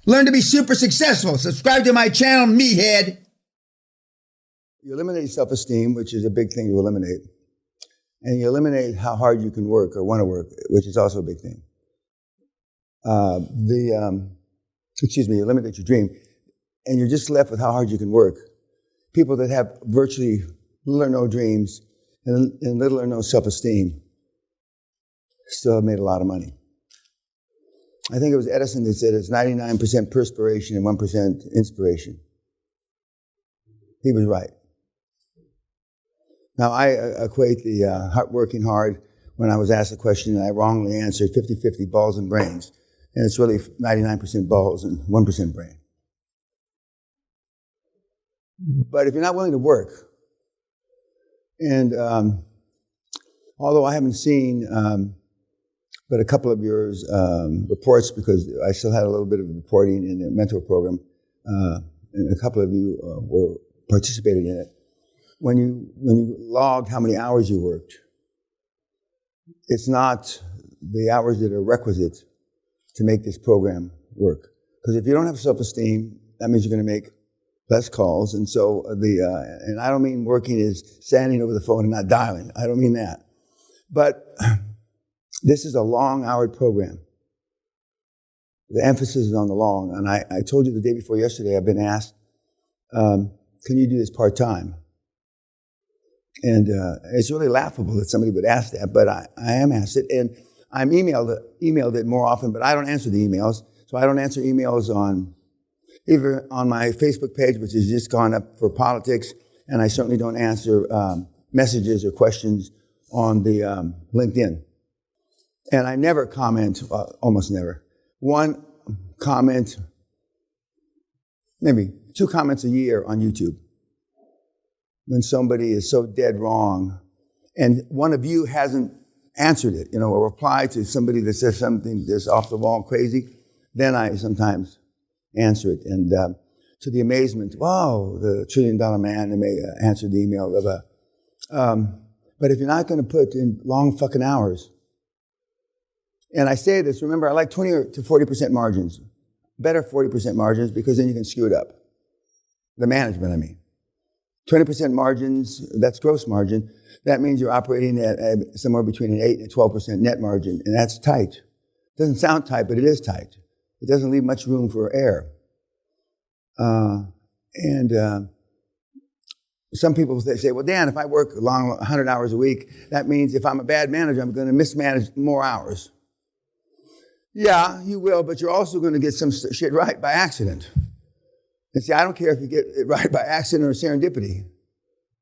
Learn to be super successful. Subscribe to my channel, Meathead. You eliminate self-esteem, which is a big thing to eliminate. And you eliminate how hard you can work or want to work, which is also a big thing. You eliminate your dream. And you're just left with how hard you can work. People that have virtually little or no dreams and little or no self-esteem still have made a lot of money. I think it was Edison that said it's 99% perspiration and 1% inspiration. He was right. Now, I equate the working hard when I was asked a question and I wrongly answered 50-50 balls and brains. And it's really 99% balls and 1% brain. But if you're not willing to work, and although I haven't seen but a couple of yours reports, because I still had a little bit of reporting in the mentor program, and a couple of you were participated in it. When you logged how many hours you worked, it's not the hours that are requisite to make this program work. Because if you don't have self-esteem, that means you're going to make less calls. And so and I don't mean working is standing over the phone and not dialing. I don't mean that. But this is a long-houred program. The emphasis is on the long. And I told you the day before yesterday, I've been asked, can you do this part-time? And it's really laughable that somebody would ask that, but I am asked it. And I'm emailed it more often, but I don't answer the emails. So I don't answer emails either on my Facebook page, which has just gone up for politics, and I certainly don't answer messages or questions on the LinkedIn. And I never comment, almost never. One comment, maybe 2 comments a year on YouTube. When somebody is so dead wrong, and one of you hasn't answered it, a reply to somebody that says something that's off the wall crazy, then I sometimes answer it. And to the amazement, wow, the $1 trillion man may answer the email but if you're not going to put in long fucking hours, and I say this, remember, I like 20 to 40% margins. Better 40% margins, because then you can skew it up. The management, I mean. 20% margins, that's gross margin. That means you're operating at somewhere between an 8 and 12% net margin, and that's tight. It doesn't sound tight, but it is tight. It doesn't leave much room for error. Some people say, well, Dan, if I work 100 hours a week, that means if I'm a bad manager, I'm going to mismanage more hours. Yeah, you will, but you're also going to get some shit right by accident. And see, I don't care if you get it right by accident or serendipity.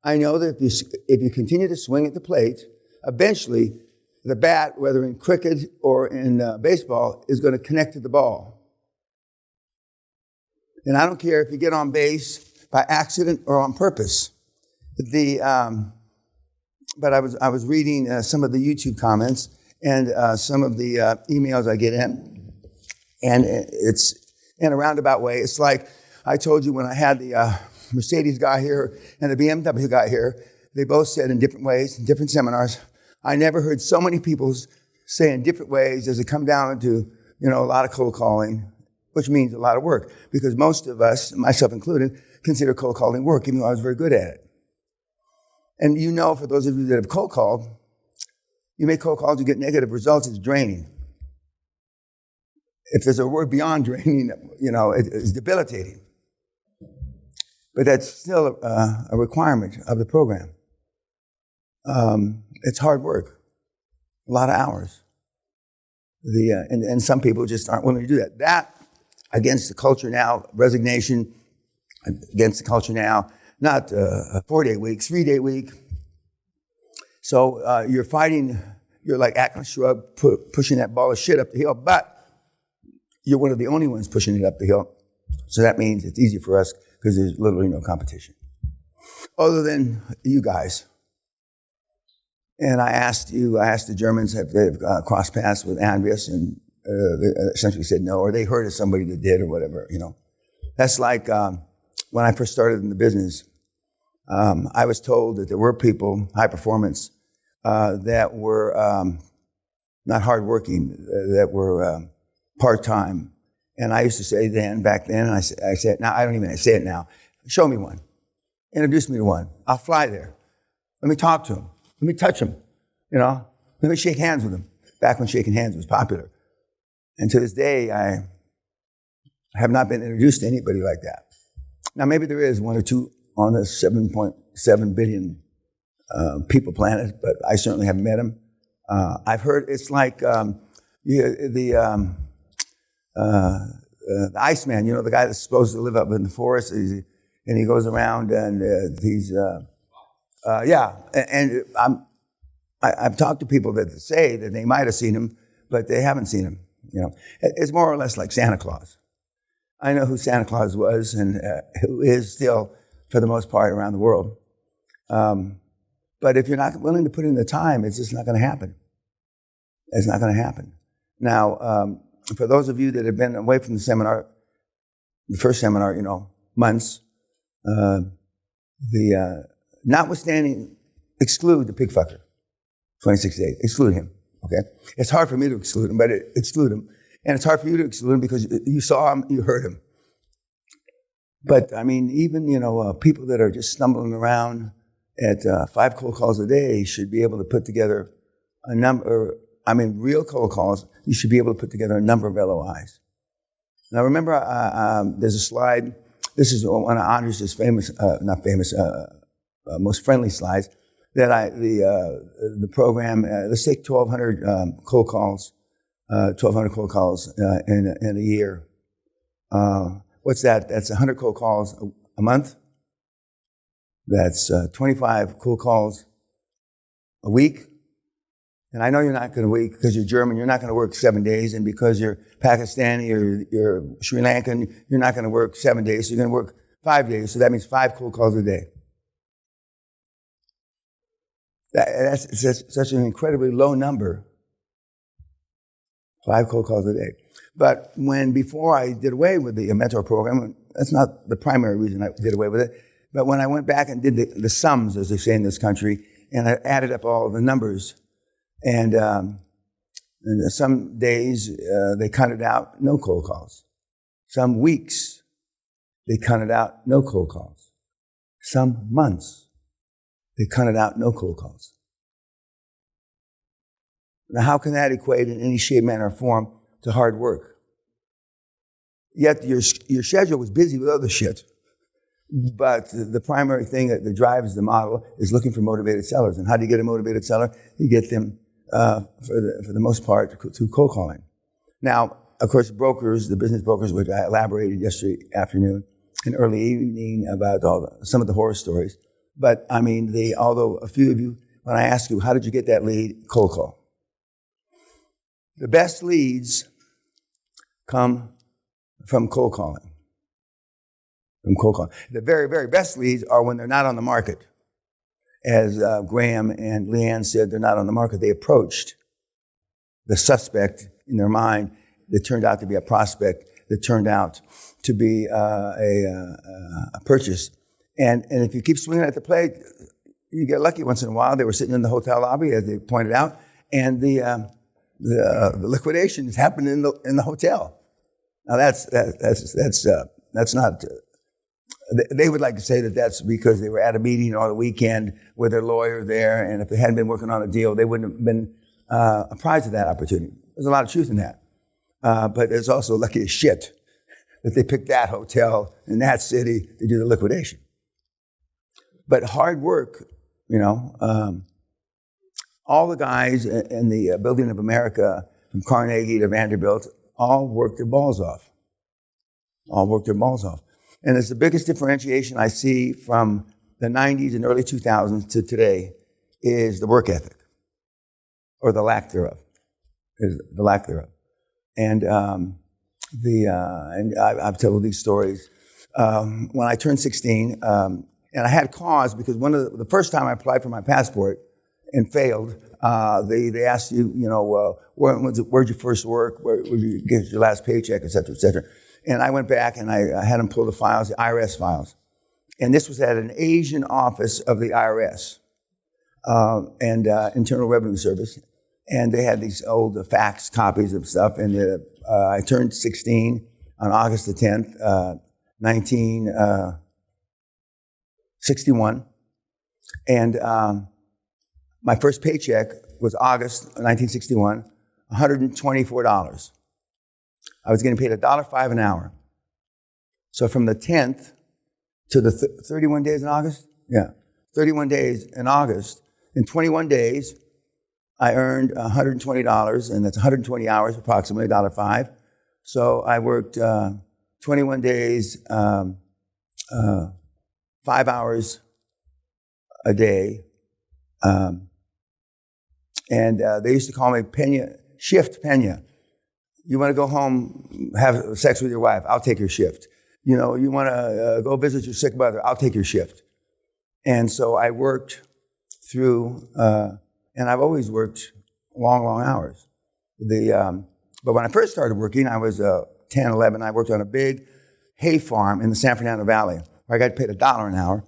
I know that if you continue to swing at the plate, eventually the bat, whether in cricket or in baseball, is going to connect to the ball. And I don't care if you get on base by accident or on purpose. But I was reading some of the YouTube comments and some of the emails I get in, and it's in a roundabout way. It's like I told you when I had the Mercedes guy here and the BMW guy here, they both said in different ways, in different seminars. I never heard so many people say in different ways as it come down to, a lot of cold calling, which means a lot of work, because most of us, myself included, consider cold calling work, even though I was very good at it. And for those of you that have cold called, you make cold calls, you get negative results, it's draining. If there's a word beyond draining, it's debilitating. But that's still a requirement of the program. It's hard work, a lot of hours. And some people just aren't willing to do that. That, against the culture now, resignation, against the culture now, not a 4-day week, 3-day week. So you're fighting, you're like Atlas Shrugged, pushing that ball of shit up the hill, but you're one of the only ones pushing it up the hill. So that means it's easy for us because there's literally no competition. Other than you guys. And I asked the Germans if they've crossed paths with Andreas, and they essentially said no, or they heard of somebody that did or whatever, That's like when I first started in the business, I was told that there were people, high performance, that were not hardworking, that were part-time, And I used to say back then, and I say it now, I don't even say it now, show me one. Introduce me to one. I'll fly there. Let me talk to him. Let me touch him. Let me shake hands with him. Back when shaking hands was popular. And to this day, I have not been introduced to anybody like that. Now, maybe there is one or two on the 7.7 billion people planet, but I certainly haven't met him. I've heard it's like the Iceman, the guy that's supposed to live up in the forest, and he goes around and I've talked to people that say that they might have seen him, but they haven't seen him. It's more or less like Santa Claus. I know who Santa Claus was and who is still, for the most part, around the world. But if you're not willing to put in the time, it's just not going to happen. It's not going to happen. Now, for those of you that have been away from the seminar, the first seminar, months, notwithstanding, exclude the pig fucker, 26 days. Exclude him, okay? It's hard for me to exclude him, but exclude him. And it's hard for you to exclude him because you saw him, you heard him. But, even, people that are just stumbling around at 5 cold calls a day should be able to put together a number, real cold calls, you should be able to put together a number of LOIs. Now, remember, there's a slide. This is one of Andres' most friendly slides that the program, let's take 1,200 cold calls, 1,200 cold calls in a year. What's that? That's 100 cold calls a month. That's 25 cold calls a week. And I know you're not going to work, because you're German, you're not going to work 7 days. And because you're Pakistani or you're Sri Lankan, you're not going to work 7 days. So you're going to work 5 days. So that means 5 cold calls a day. That's such an incredibly low number. 5 cold calls a day. But before I did away with the mentor program, that's not the primary reason I did away with it. But when I went back and did the sums, as they say in this country, and I added up all the numbers, and some days they counted out no cold calls. Some weeks they counted out no cold calls. Some months they counted out no cold calls. Now, how can that equate in any shape, manner, or form to hard work? Yet your schedule was busy with other shit. But the primary thing that drives the model is looking for motivated sellers. And how do you get a motivated seller? You get them, for the most part, through cold calling. Now, of course, brokers, the business brokers, which I elaborated yesterday afternoon and early evening about some of the horror stories. But, although a few of you, when I ask you, how did you get that lead? Cold call. The best leads come from cold calling. From cold calling. The very, very best leads are when they're not on the market. As Graham and Leanne said, they're not on the market. They approached the suspect in their mind that turned out to be a prospect, that turned out to be a purchase. And if you keep swinging at the plate, you get lucky once in a while. They were sitting in the hotel lobby, as they pointed out, and the liquidation is happening in the hotel. Now that's not. They would like to say that that's because they were at a meeting on the weekend with their lawyer there, and if they hadn't been working on a deal, they wouldn't have been apprised of that opportunity. There's a lot of truth in that, but it's also lucky as shit that they picked that hotel in that city to do the liquidation. But hard work, all the guys in the Building of America, from Carnegie to Vanderbilt, all worked their balls off. And it's the biggest differentiation I see from the 90s and early 2000s to today is the work ethic, or the lack thereof. And I've told these stories. When I turned 16, and I had cause because the first time I applied for my passport and failed, they asked you, where'd you first work? Where did you get your last paycheck, et cetera, et cetera. And I went back and I had them pull the files, the IRS files. And this was at an Asian office of the IRS and Internal Revenue Service. And they had these old fax copies of stuff. And I turned 16. on August the 10th, 1961. And my first paycheck was August 1961, $124. I was getting paid $1.05 an hour. So from the 10th to the 31 days in August, 31 days in August, in 21 days, I earned $120, and that's 120 hours, approximately $1.05. So I worked 21 days, 5 hours a day. And they used to call me Peña, Shift Peña. You want to go home, have sex with your wife, I'll take your shift. You know, you want to go visit your sick mother, I'll take your shift. And so I worked through, and I've always worked long, long hours. But when I first started working, I was 10, 11. I worked on a big hay farm in the San Fernando Valley, where I got paid $1 an hour.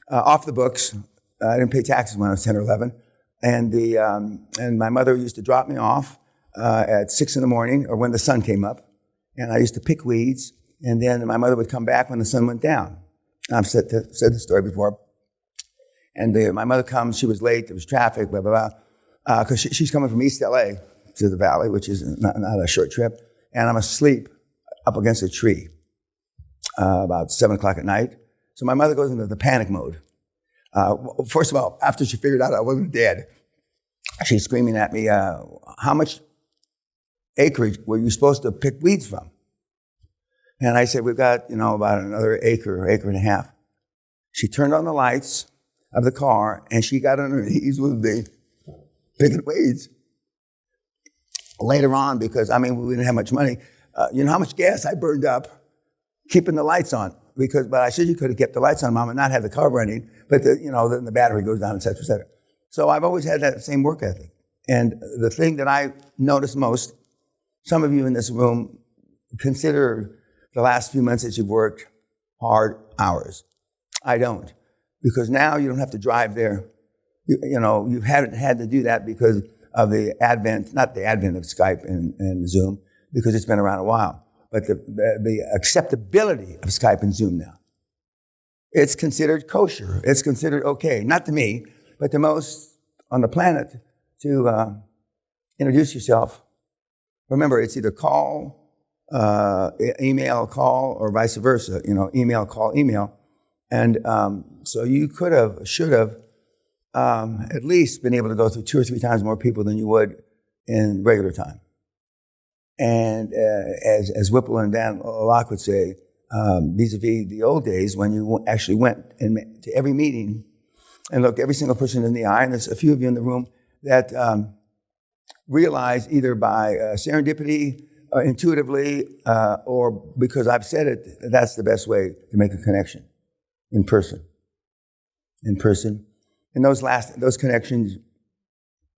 Off the books. I didn't pay taxes when I was 10 or 11. And my mother used to drop me off at 6 in the morning or when the sun came up. And I used to pick weeds. And then my mother would come back when the sun went down. I've said this story before. And my mother comes, she was late, there was traffic, blah, blah, blah. Because she's coming from East LA to the valley, which is not a short trip. And I'm asleep up against a tree about 7 o'clock at night. So my mother goes into the panic mode. First of all, after she figured out I wasn't dead, she's screaming at me, how much acreage were you supposed to pick weeds from? And I said, we've got, about another acre and a half. She turned on the lights of the car, and she got on her knees with me, picking weeds. Later on, because, we didn't have much money, you know how much gas I burned up keeping the lights on? But I said you could have kept the lights on, Mom, and not had the car running, but then the battery goes down, et cetera, et cetera. So I've always had that same work ethic. And the thing that I notice most, some of you in this room consider the last few months that you've worked hard hours. I don't. Because now you don't have to drive there. You haven't had to do that because of the advent, not the advent of Skype and Zoom, because it's been around a while, but the acceptability of Skype and Zoom now. It's considered kosher. It's considered okay. Not to me, but to most on the planet to introduce yourself. Remember, it's either call, email, call, or vice versa. Email, call, email. And so you should have at least been able to go through 2 or 3 times more people than you would in regular time. And as Whipple and Dan Locke would say, vis-a-vis the old days when you actually went to every meeting and looked every single person in the eye, and there's a few of you in the room that realize either by serendipity, or intuitively, or because I've said it, that's the best way to make a connection. In person. And those connections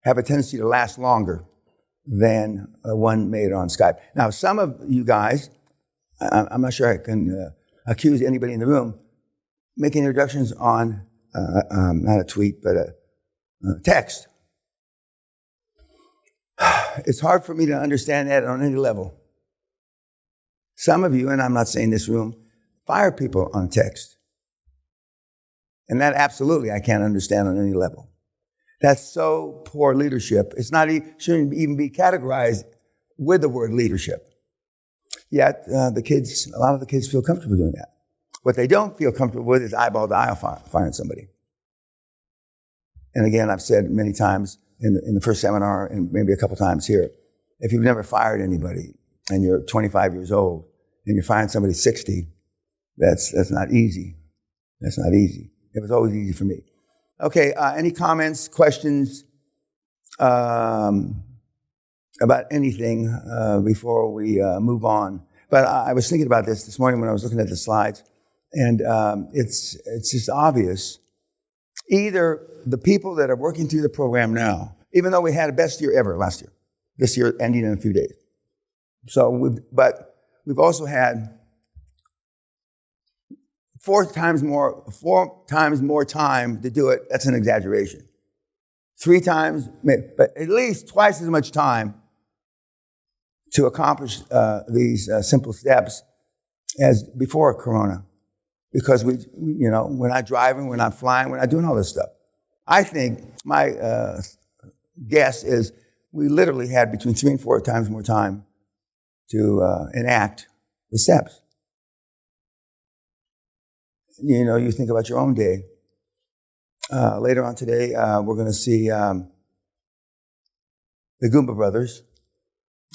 have a tendency to last longer than one made on Skype. Now, some of you guys, I'm not sure I can accuse anybody in the room, making introductions on, not a tweet, but a text. It's hard for me to understand that on any level. Some of you, and I'm not saying this room, fire people on text. And that absolutely I can't understand on any level. That's so poor leadership. Shouldn't even be categorized with the word leadership. Yet a lot of the kids feel comfortable doing that. What they don't feel comfortable with is eyeball to eyeball firing somebody. And again, I've said many times in the first seminar and maybe a couple times here, if you've never fired anybody and you're 25 years old and you're firing somebody 60, that's not easy. That's not easy. It was always easy for me. Okay, any comments, questions about anything before we move on? But I was thinking about this morning when I was looking at the slides, and it's just obvious. Either the people that are working through the program now, even though we had a best year ever last year, this year ending in a few days. But we've also had 4 times more time to do it. That's an exaggeration. 3 times, but at least twice as much time to accomplish these simple steps as before Corona, because we're not driving, we're not flying, we're not doing all this stuff. I think my guess is we literally had between 3 and 4 times more time to enact the steps. You think about your own day. Later on today, we're going to see the Goomba Brothers,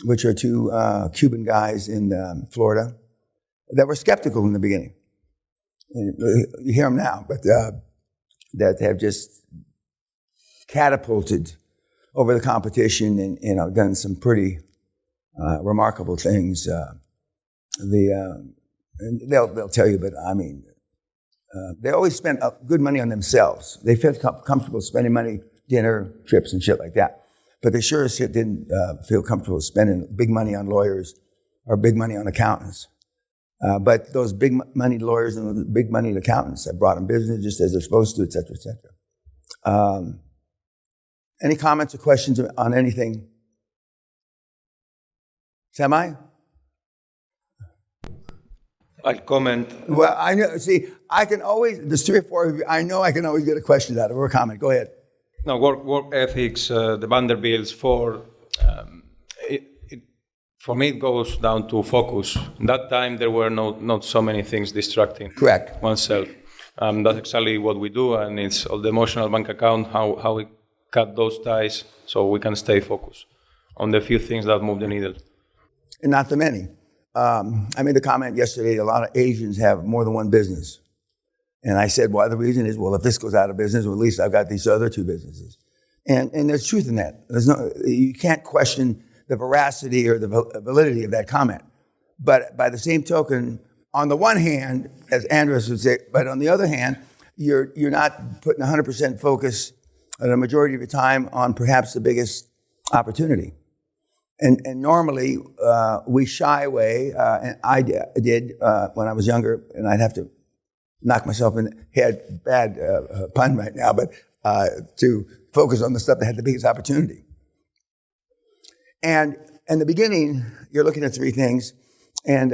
which are 2 Cuban guys in Florida that were skeptical in the beginning. You hear them now, but that have just catapulted over the competition and done some pretty remarkable things. And they'll tell you, but I mean, they always spent good money on themselves. They felt comfortable spending money, dinner, trips, and shit like that. But they sure as shit didn't feel comfortable spending big money on lawyers or big money on accountants. But those big money lawyers and the big money accountants have brought them business just as they're supposed to, et cetera, et cetera. Any comments or questions on anything? Semi? I'll comment. Well, I know. See, I can always, there's 3 or 4 of you, I know I can always get a question out of or a comment. Go ahead. No, work ethics, the Vanderbilts, for me it goes down to focus. That time there were not so many things distracting Correct. oneself. That's exactly what we do, and it's all the emotional bank account, how we cut those ties so we can stay focused on the few things that move the needle. And not the many. I made the comment yesterday, a lot of Asians have more than one business. And I said, well, the reason is, well, if this goes out of business, well, at least I've got these other 2 businesses. And there's truth in that. You can't question the veracity or the validity of that comment. But by the same token, on the one hand, as Andres would say, but on the other hand, you're not putting 100% focus the majority of your time on perhaps the biggest opportunity. And normally, we shy away, and I did when I was younger, and I'd have to knock myself in the head, bad pun right now, but to focus on the stuff that had the biggest opportunity. And in the beginning, you're looking at 3 things, and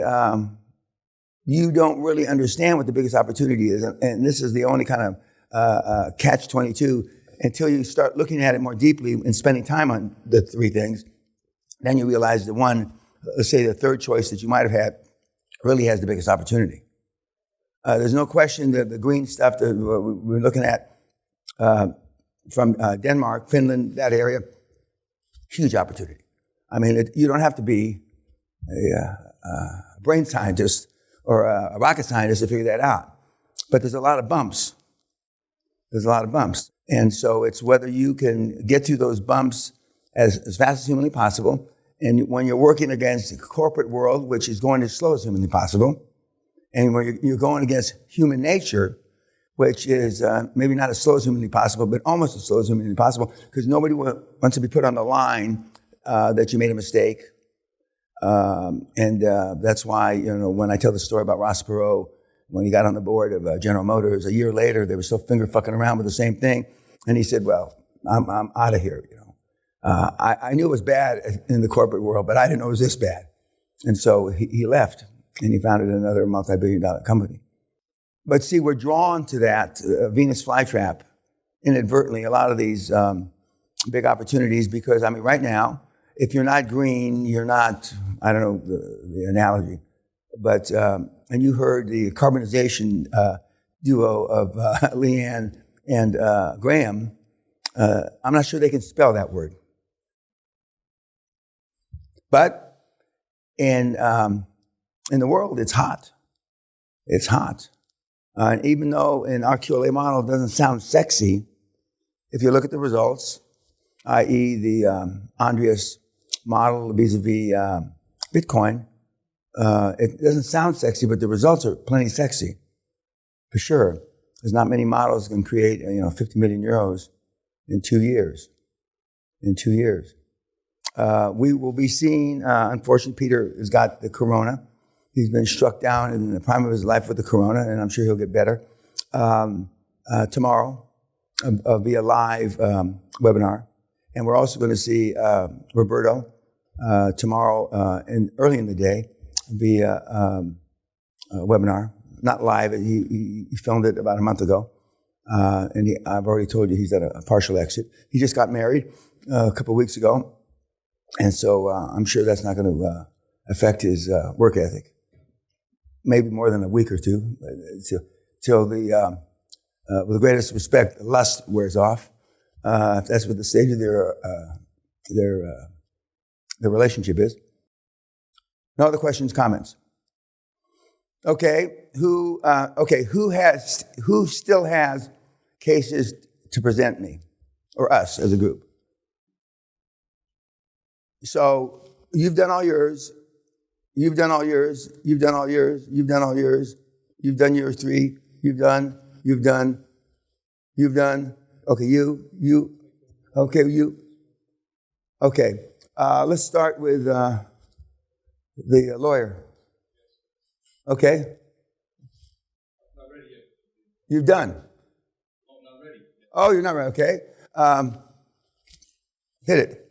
you don't really understand what the biggest opportunity is. And this is the only kind of catch-22 until you start looking at it more deeply and spending time on the 3 things. Then you realize the one, let's say the third choice that you might have had, really has the biggest opportunity. There's no question that the green stuff that we're looking at from Denmark, Finland, that area, huge opportunity. I mean, you don't have to be a brain scientist or a rocket scientist to figure that out. But there's a lot of bumps. And so it's whether you can get through those bumps as fast as humanly possible. And when you're working against the corporate world, which is going as slow as humanly possible, and when you're going against human nature, which is maybe not as slow as humanly possible, but almost as slow as humanly possible, because nobody wants to be put on the line that you made a mistake. And that's why, when I tell the story about Ross Perot, when he got on the board of General Motors, a year later, they were still finger fucking around with the same thing. And he said, well, I'm out of here, I knew it was bad in the corporate world, but I didn't know it was this bad. And so he left, and he founded another multi-billion-dollar company. But see, we're drawn to that Venus flytrap inadvertently, a lot of these big opportunities, because, I mean, right now, if you're not green, you're not, I don't know the analogy, but, and you heard the carbonization duo of Leanne and Graham. I'm not sure they can spell that word. But in the world, it's hot. It's hot. And even though in our QLA model it doesn't sound sexy, if you look at the results, i.e. the Andreas model vis-a-vis Bitcoin, it doesn't sound sexy, but the results are plenty sexy, for sure. There's not many models that can create 50 million euros in 2 years. We will be seeing, unfortunately, Peter has got the corona. He's been struck down in the prime of his life with the corona, and I'm sure he'll get better. Tomorrow, via live webinar. And we're also going to see Roberto tomorrow, early in the day, via webinar, not live. He filmed it about a month ago. And I've already told you he's at a partial exit. He just got married a couple of weeks ago. And so I'm sure that's not going to affect his work ethic. Maybe more than a week or two, till the, with the greatest respect, lust wears off. If that's what the stage of their relationship is. No other questions, comments? Okay, who still has cases to present me or us as a group? So you've done all yours. You've done all yours. You've done all yours. You've done all yours. You've done yours 3. You've done. Okay, you. Okay, you. Okay, let's start with the lawyer. Okay? Not ready yet. You've done. Oh, not ready. Oh, you're not ready. Okay. Hit it.